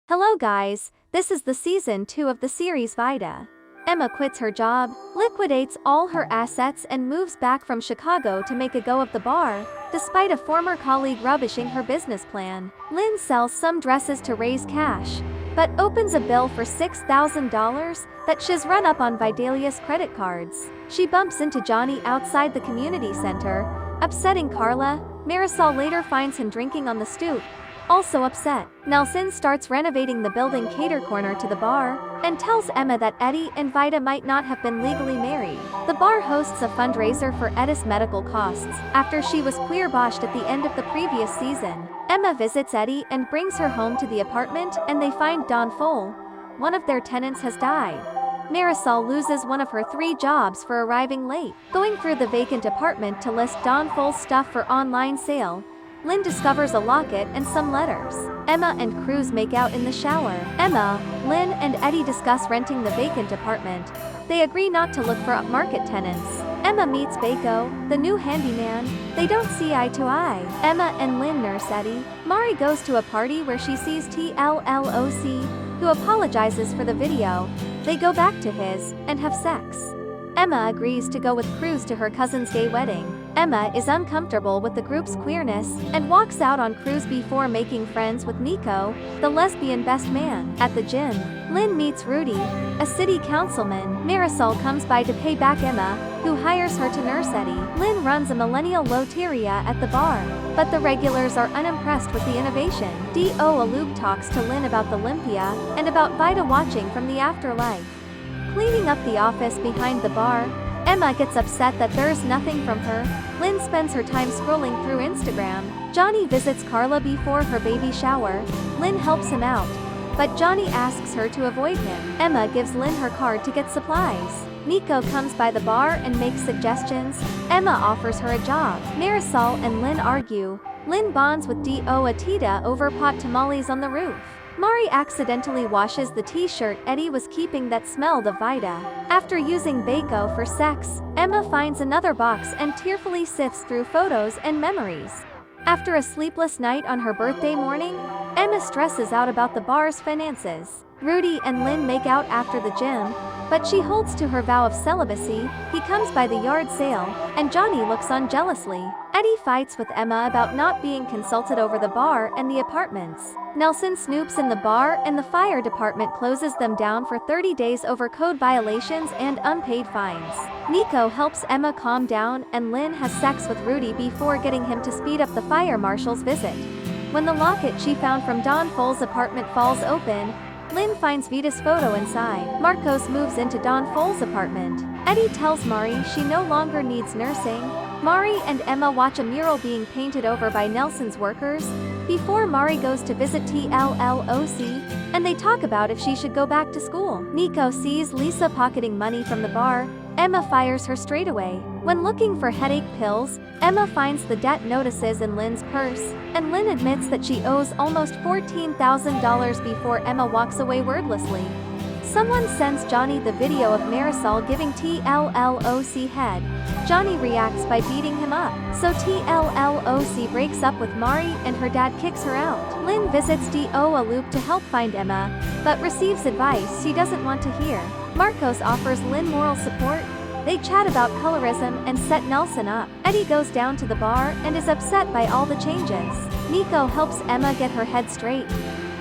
Hello guys, this is the season 2 of the series Vida. Emma quits her job, liquidates all her assets and moves back from Chicago to make a go of the bar, despite a former colleague rubbishing her business plan. Lynn sells some dresses to raise cash, but opens a bill for $6,000 that she's run up on Vidalia's credit cards. She bumps into Johnny outside the community center, upsetting Carla. Marisol later finds him drinking on the stoop, also upset. Nelson starts renovating the building cater corner to the bar, and tells Emma that Eddie and Vida might not have been legally married. The bar hosts a fundraiser for Eddie's medical costs, after she was queer-boshed at the end of the previous season. Emma visits Eddie and brings her home to the apartment, and they find Don Fole. One of their tenants has died. Marisol loses one of her 3 jobs for arriving late. Going through the vacant apartment to list Don Fole's stuff for online sale, Lynn discovers a locket and some letters. Emma and Cruz make out in the shower. Emma, Lynn and Eddie discuss renting the vacant apartment. They agree not to look for upmarket tenants. Emma meets Baco, the new handyman. They don't see eye to eye. Emma and Lynn nurse Eddie. Mari goes to a party where she sees TLLOC, who apologizes for the video. They go back to his, and have sex. Emma agrees to go with Cruz to her cousin's gay wedding. Emma is uncomfortable with the group's queerness, and walks out on Cruz before making friends with Nico, the lesbian best man. At the gym, Lynn meets Rudy, a city councilman. Marisol comes by to pay back Emma, who hires her to nurse Eddie. Lynn runs a millennial loteria at the bar, but the regulars are unimpressed with the innovation. D.O. Alub talks to Lynn about the Olympia, and about Vida watching from the afterlife. Cleaning up the office behind the bar, Emma gets upset that there's nothing from her. Lynn spends her time scrolling through Instagram. Johnny visits Carla before her baby shower. Lynn helps him out, but Johnny asks her to avoid him. Emma gives Lynn her card to get supplies. Nico comes by the bar and makes suggestions. Emma offers her a job. Marisol and Lynn argue. Lynn bonds with D.O. Atita over pot tamales on the roof. Mari accidentally washes the t-shirt Eddie was keeping that smelled of Vida. After using Baco for sex, Emma finds another box and tearfully sifts through photos and memories. After a sleepless night on her birthday morning, Emma stresses out about the bar's finances. Rudy and Lynn make out after the gym, but she holds to her vow of celibacy. He comes by the yard sale, and Johnny looks on jealously. Eddie fights with Emma about not being consulted over the bar and the apartments. Nelson snoops in the bar, and the fire department closes them down for 30 days over code violations and unpaid fines. Nico helps Emma calm down, and Lynn has sex with Rudy before getting him to speed up the fire marshal's visit. When the locket she found from Don Fole's apartment falls open, Lynn finds Vida's photo inside. Marcos moves into Don Fole's apartment. Eddie tells Mari she no longer needs nursing. Mari and Emma watch a mural being painted over by Nelson's workers, before Mari goes to visit TLLOC, and they talk about if she should go back to school. Nico sees Lisa pocketing money from the bar. Emma fires her straight away. When looking for headache pills, Emma finds the debt notices in Lynn's purse, and Lynn admits that she owes almost $14,000 before Emma walks away wordlessly. Someone sends Johnny the video of Marisol giving TLLOC head. Johnny reacts by beating him up, so TLLOC breaks up with Mari and her dad kicks her out. Lynn visits D.O. Alub to help find Emma, but receives advice she doesn't want to hear. Marcos offers Lynn moral support. They chat about colorism and set Nelson up. Eddie goes down to the bar and is upset by all the changes. Nico helps Emma get her head straight,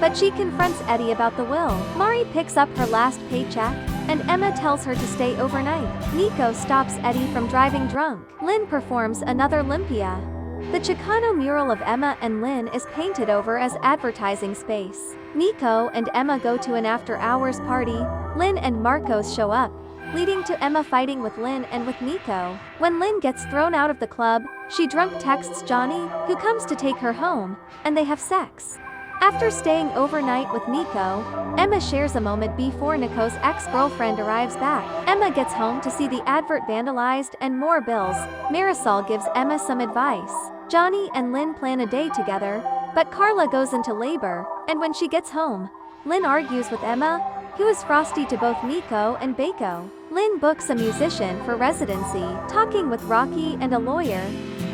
but she confronts Eddie about the will. Mari picks up her last paycheck, and Emma tells her to stay overnight. Nico stops Eddie from driving drunk. Lynn performs another Olympia. The Chicano mural of Emma and Lynn is painted over as advertising space. Nico and Emma go to an after-hours party. Lynn and Marcos show up, leading to Emma fighting with Lynn and with Nico. When Lynn gets thrown out of the club, she drunk texts Johnny, who comes to take her home, and they have sex. After staying overnight with Nico, Emma shares a moment before Nico's ex-girlfriend arrives back. Emma gets home to see the advert vandalized and more bills. Marisol gives Emma some advice. Johnny and Lynn plan a day together, but Carla goes into labor, and when she gets home, Lynn argues with Emma, who is frosty to both Nico and Baco. Lynn books a musician for residency. Talking with Rocky and a lawyer,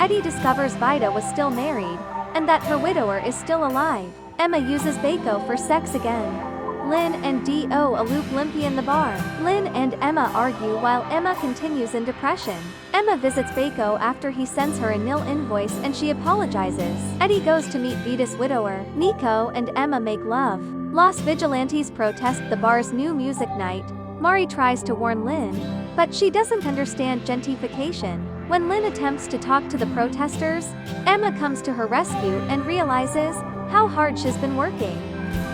Eddie discovers Vida was still married, and that her widower is still alive. Emma uses Baco for sex again. Lynn and D.O. elude Limpy in the bar. Lynn and Emma argue while Emma continues in depression. Emma visits Baco after he sends her a nil invoice and she apologizes. Eddie goes to meet Vida's widower. Nico and Emma make love. Los Vigilantes protest the bar's new music night. Mari tries to warn Lynn, but she doesn't understand gentrification. When Lynn attempts to talk to the protesters, Emma comes to her rescue and realizes how hard she's been working.